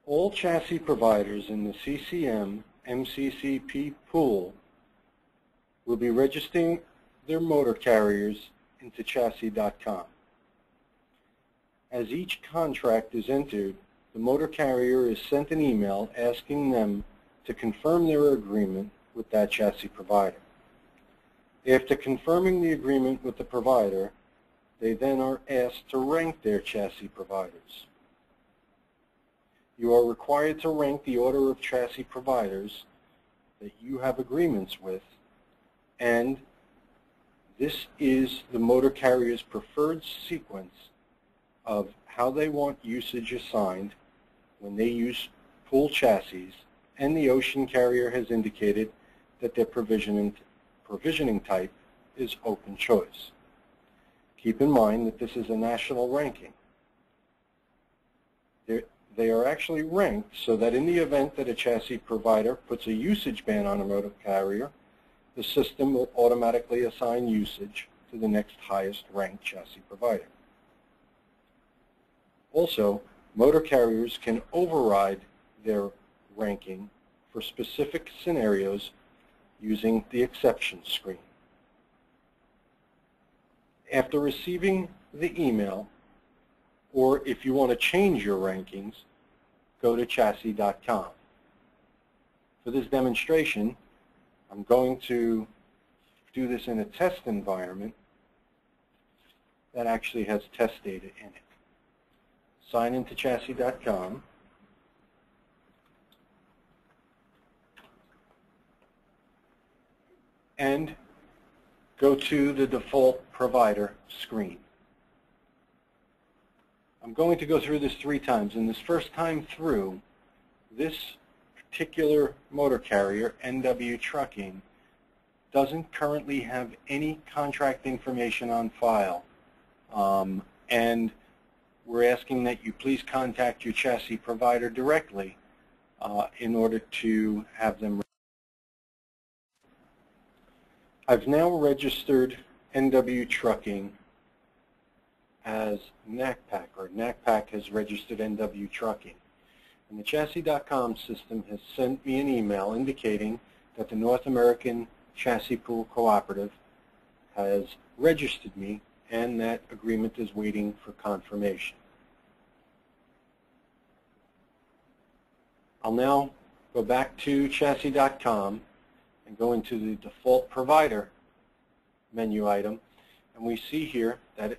All chassis providers in the CCM MCCP pool will be registering their motor carriers into chassis.com. As each contract is entered, the motor carrier is sent an email asking them to confirm their agreement with that chassis provider. After confirming the agreement with the provider, they then are asked to rank their chassis providers. You are required to rank the order of chassis providers that you have agreements with, and this is the motor carrier's preferred sequence of how they want usage assigned when they use pool chassis, and the ocean carrier has indicated that their provisioning type is open choice. Keep in mind that this is a national ranking. They are actually ranked so that in the event that a chassis provider puts a usage ban on a motor carrier, the system will automatically assign usage to the next highest ranked chassis provider. Also, motor carriers can override their ranking for specific scenarios using the exceptions screen. After receiving the email, or if you want to change your rankings, go to chassis.com. For this demonstration, I'm going to do this in a test environment that actually has test data in it. Sign into chassis.com. And go to the default provider screen. I'm going to go through this 3 times, and this first time through, this particular motor carrier, NW Trucking, doesn't currently have any contract information on file, and we're asking that you please contact your chassis provider directly in order to have them. I've now registered NW Trucking as NACPAC, or NACPAC has registered NW Trucking. And the chassis.com system has sent me an email indicating that the North American Chassis Pool Cooperative has registered me, and that agreement is waiting for confirmation. I'll now go back to chassis.com and go into the default provider menu item, and we see here that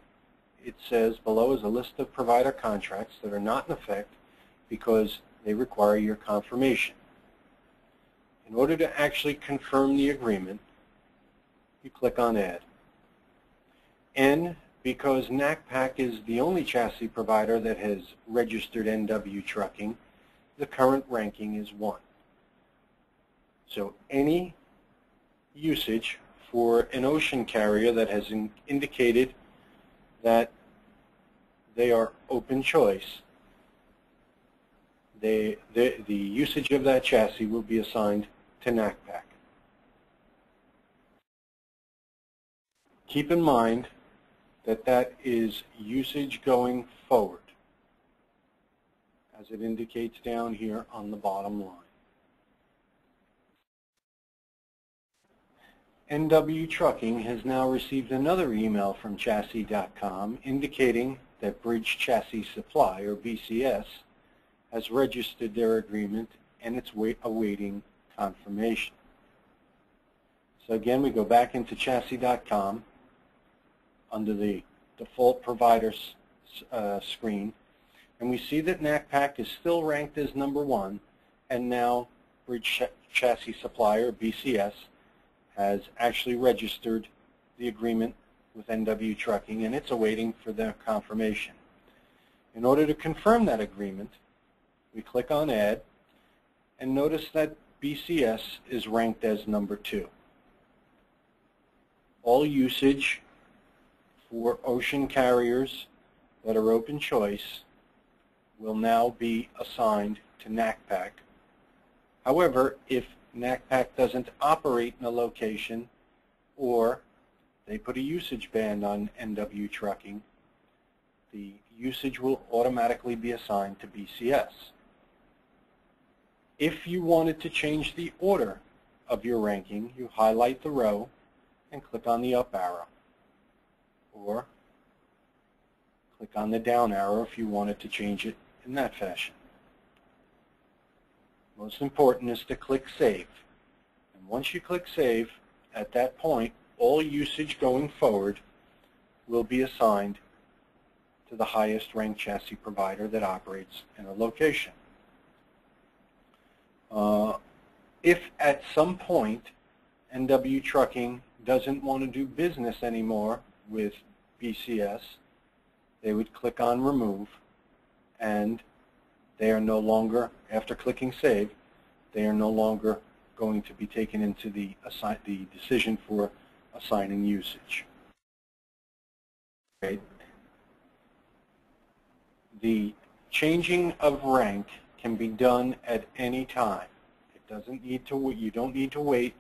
it says below is a list of provider contracts that are not in effect because they require your confirmation. In order to actually confirm the agreement, you click on Add. And because NACPAC is the only chassis provider that has registered NW Trucking, the current ranking is 1. So any usage for an ocean carrier that has indicated that they are open choice, the usage of that chassis will be assigned to NACPAC. Keep in mind that that is usage going forward, as it indicates down here on the bottom line. NW Trucking has now received another email from chassis.com indicating that Bridge Chassis Supply, or BCS, has registered their agreement and it's awaiting confirmation. So again, we go back into chassis.com under the default provider screen, and we see that NACPAC is still ranked as number 1, and now Bridge Chassis Supply, or BCS, has actually registered the agreement with NW Trucking, and it's awaiting for their confirmation. In order to confirm that agreement, we click on Add, and notice that BCS is ranked as number 2. All usage for ocean carriers that are open choice will now be assigned to NACPAC. However, if NACPAC doesn't operate in a location, or they put a usage ban on NW Trucking, the usage will automatically be assigned to BCS. If you wanted to change the order of your ranking, you highlight the row and click on the up arrow, or click on the down arrow if you wanted to change it in that fashion. Most important is to click Save. And once you click Save, at that point, all usage going forward will be assigned to the highest ranked chassis provider that operates in a location. If at some point NW Trucking doesn't want to do business anymore with BCS, they would click on Remove, and they are no longer, after clicking Save, they are no longer going to be taken into the decision for assigning usage. Okay. The changing of rank can be done at any time. It doesn't need to. You don't need to wait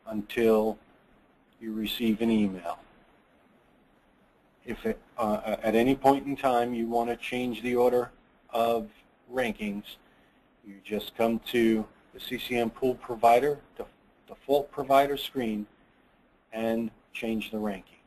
until you receive an email. If at any point in time you want to change the order of rankings, you just come to the CCM Pool Provider, the default provider screen, and change the ranking.